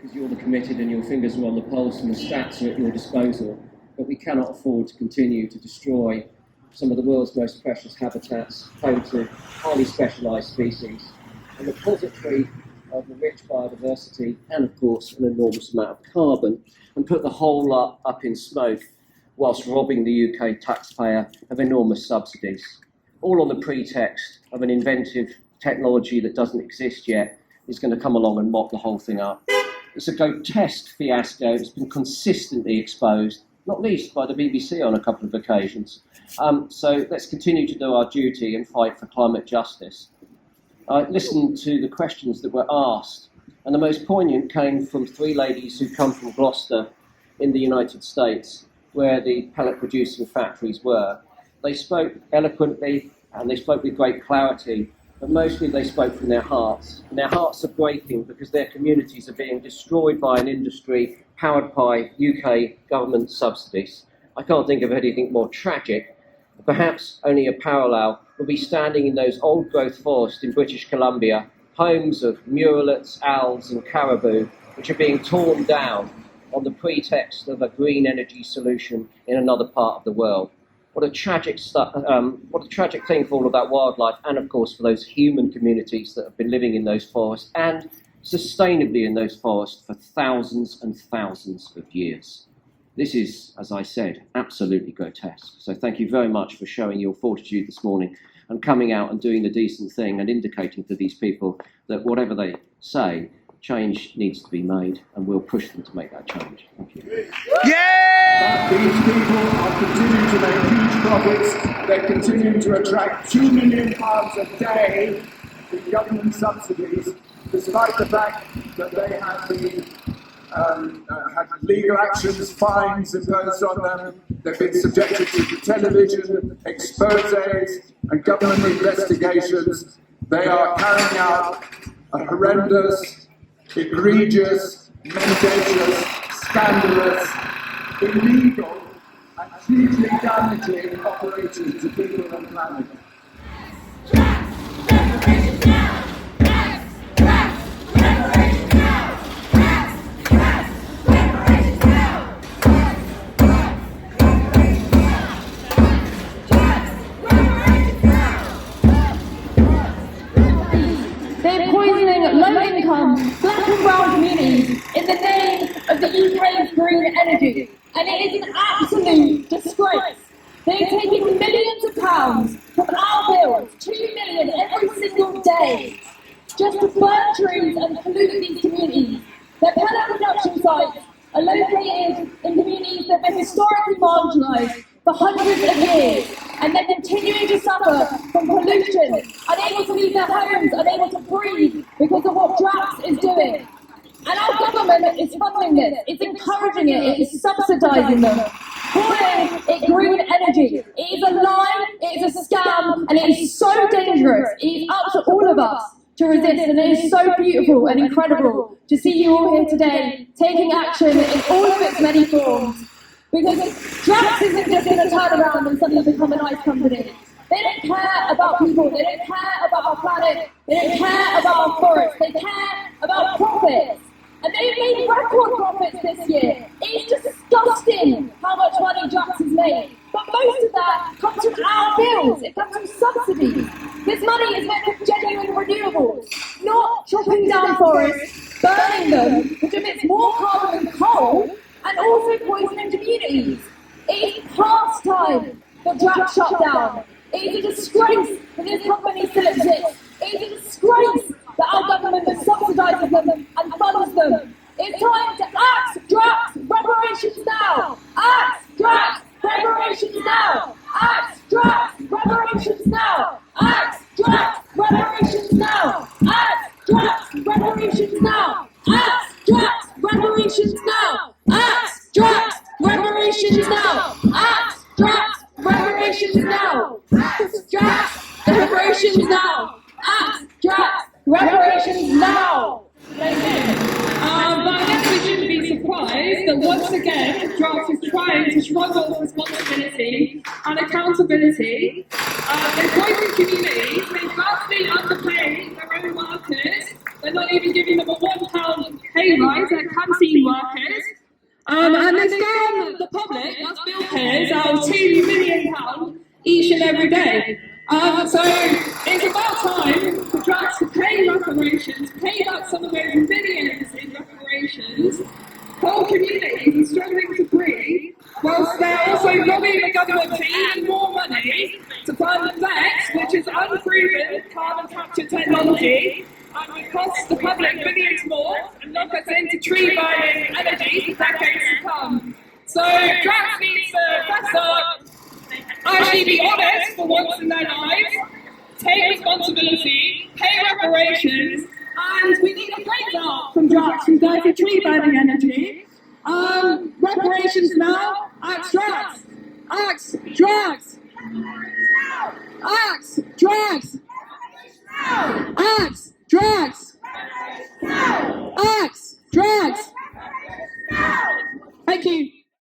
because you're the committed and your fingers are on the pulse and the stats are at your disposal, but we cannot afford to continue to destroy some of the world's most precious habitats, home to highly specialised species, a repository of the rich biodiversity and, of course, an enormous amount of carbon, and put the whole lot up in smoke whilst robbing the UK taxpayer of enormous subsidies, all on the pretext of an inventive technology that doesn't exist yet is going to come along and mop the whole thing up. It's a grotesque fiasco. It's been consistently exposed, not least by the BBC on a couple of occasions. So let's continue to do our duty and fight for climate justice. I listened to the questions that were asked, and the most poignant came from three ladies who come from Gloucester in the United States, where the pellet producing factories were. They spoke eloquently and they spoke with great clarity, but mostly they spoke from their hearts. And their hearts are breaking because their communities are being destroyed by an industry powered by UK government subsidies. I can't think of anything more tragic. Perhaps only a parallel will be standing in those old growth forests in British Columbia, homes of murrelets, owls and caribou, which are being torn down on the pretext of a green energy solution in another part of the world. What a tragic thing for all of that wildlife, and of course for those human communities that have been living in those forests and sustainably in those forests for thousands and thousands of years. This is, as I said, absolutely grotesque. So thank you very much for showing your fortitude this morning and coming out and doing the decent thing and indicating to these people that whatever they say, change needs to be made, and we'll push them to make that change. Thank you. Yeah! These people are continuing to make huge profits. They're continuing to attract £2 million a day in government subsidies, despite the fact that they have been had legal actions, fines imposed on them. They've been subjected to television, exposes, and government investigations. They are carrying out a horrendous, egregious, mendacious, scandalous, illegal, and hugely damaging operations to people and planet. They're poisoning low-income, black and brown communities in the name of the UK's green energy, and it is an absolute disgrace. They're taking millions of pounds from our bills, 2 million every single day, just to burn trees and pollute these communities. Their pellet production sites are located in communities that have been historically marginalised for hundreds of years, and they're continuing to suffer from pollution, unable to leave their homes, unable to breathe because of what Drax is doing. And our government is funding this, it's encouraging it, it is subsidising them, calling it green energy. It is a lie, it is a scam, and it is so dangerous. It is up to all of us to resist, and it is so beautiful and incredible to see you all here today taking action in all of its many forms. Because Drax isn't just going to turn around and suddenly become a nice company. They don't care about people, they don't care about our planet, they don't care about our forests, they care about profits. And they've made record profits this year. It's disgusting how much money Drax has made. But most of that comes from our bills, it comes from subsidies. This money is meant for genuine renewables, not chopping down forests, burning them, which emits more carbon than coal, and also poisoning communities. It is past time for Drax shut down. It is a disgrace that this company still exists. It is a disgrace that our government subsidises them and funds them. It's time to act Drax reparations now. Act Drax reparations now. Act Drax reparations now. Act Drax reparations now. Act Drax reparations now. Act Drax reparations now. Act Drax reparations now. Act Drax reparations now. Act Drax reparations now. Act Drax reparations now. But I guess we shouldn't be surprised that once again Drax is trying to shrug off responsibility and accountability. They're poisoning communities, they vastly underpay their own workers, they're not even giving them a £1 pay pay rise their canteen workers. And they scam the public, that's bill payers, out of £2 million each and every day. So it's about time for Drax to pay reparations, pay back some of those millions in reparations. Whole communities are struggling to breathe, whilst they're also lobbying the government for even more money to fund Drax, which is unproven carbon capture technology, and will cost the public billions more and lock us into tree-burning energy for decades to come. So Drax needs to fess up, actually be honest for once in their lives, take responsibility, pay reparations, and we need a breakout from Drax from dirty tree-burning energy. Reparations now, axe Drax! Axe Drax! Axe Drax! Axe Drax! Axe Drax! Thank you.